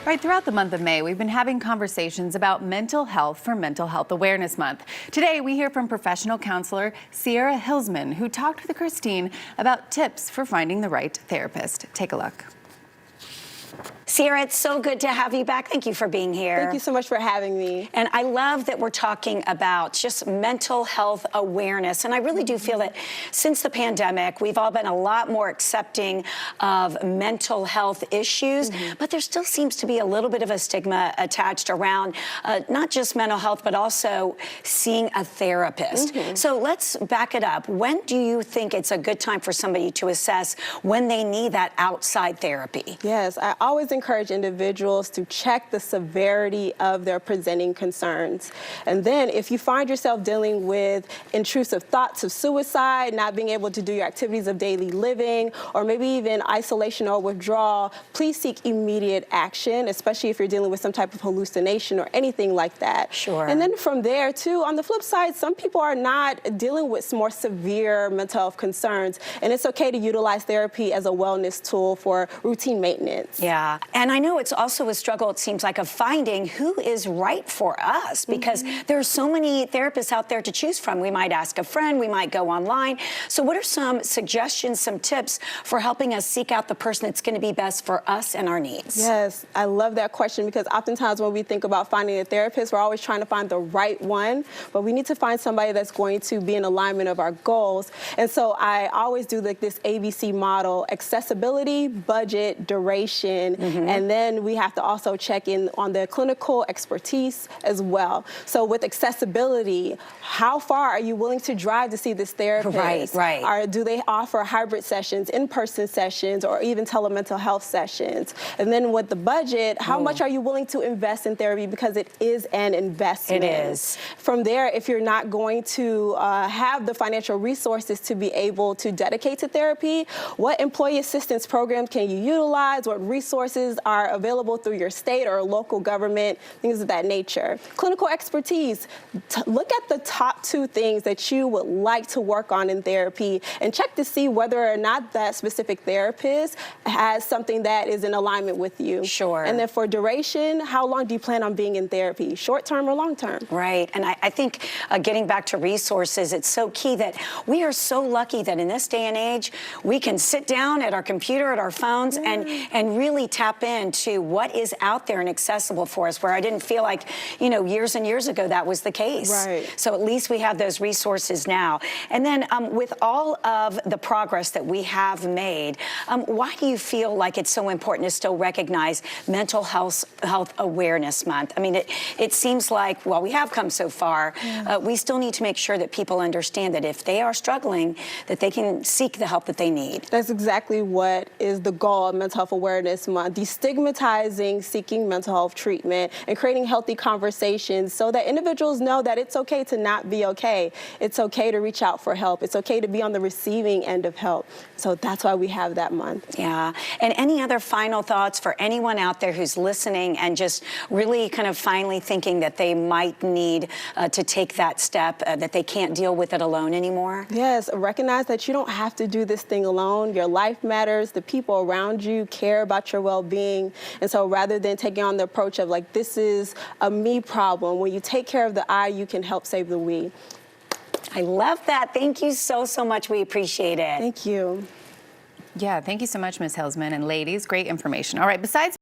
Right, throughout the month of May, we've been having conversations about mental health for Mental Health Awareness Month. Today, we hear from professional counselor Sierra Hilsman, who talked with Christine about tips for finding the right therapist. Take a look. Sierra, it's so good to have you back. Thank you for being here. Thank you so much for having me. And I love that we're talking about just mental health awareness. And I really do feel that since the pandemic, we've all been a lot more accepting of mental health issues, but there still seems to be a little bit of a stigma attached around not just mental health, but also seeing a therapist. So let's back it up. When do you think it's a good time for somebody to assess when they need that outside therapy? Yes, I always encourage individuals to check the severity of their presenting concerns. And then if you find yourself dealing with intrusive thoughts of suicide, not being able to do your activities of daily living, or maybe even isolation or withdrawal, please seek immediate action, especially if you're dealing with some type of hallucination or anything like that. Sure. And then from there, too, on the flip side, some people are not dealing with more severe mental health concerns, and it's okay to utilize therapy as a wellness tool for routine maintenance. Yeah, and I know it's also a struggle, it seems like, of finding who is right for us, because there are so many therapists out there to choose from. We might ask a friend, we might go online. So what are some suggestions, some tips for helping us seek out the person that's going to be best for us and our needs? Yes, I love that question, because oftentimes when we think about finding a therapist, we're always trying to find the right one, but we need to find somebody that's going to be in alignment of our goals. And so I always do like this ABC model: accessibility, budget, duration, and then we have to also check in on the clinical expertise as well. So with accessibility, how far are you willing to drive to see this therapist? Right. Do they offer hybrid sessions, in-person sessions, or even telemental health sessions? And then with the budget, how much are you willing to invest in therapy, because it is an investment. It is. From there, if you're not going to have the financial resources to be able to dedicate to therapy, what employee assistance programs can you utilize? What resources are available through your state or local government? Things of that nature. Clinical expertise. Look at the top 2 things that you would like to work on in therapy and check to see whether or not that specific therapist has something that is in alignment with you. Sure. And then for duration, how long do you plan on being in therapy? Short term or long term? Right. And I think getting back to resources, it's so key that we are so lucky that in this day and age, we can sit down at our computer, at our phones, and really tap into what is out there and accessible for us, where I didn't feel like, you know, years and years ago that was the case. Right. So at least we have those resources now. And then with all of the progress that we have made, why do you feel like it's so important to still recognize Mental Health Awareness Month? I mean, it seems like, well, we have come so far. We still need to make sure that people understand that if they are struggling, that they can seek the help that they need. That's exactly what is the goal of Mental Health Awareness Month: destigmatizing seeking mental health treatment and creating healthy conversations so that individuals know that it's okay to not be okay. It's okay to reach out for help. It's okay to be on the receiving end of help. So that's why we have that month. Yeah. And any other final thoughts for anyone out there who's listening and just really kind of finally thinking that they might need to take that step, that they can't deal with it alone anymore? Yes, recognize that you don't have to do this thing alone. Your life matters. The people around you care about your well-being. And so rather than taking on the approach of like, this is a me problem, when you take care of the I, you can help save the we. I love that. Thank you so, so much. We appreciate it. Thank you. Yeah, thank you so much, Ms. Hilsman. And ladies, great information. All right, besides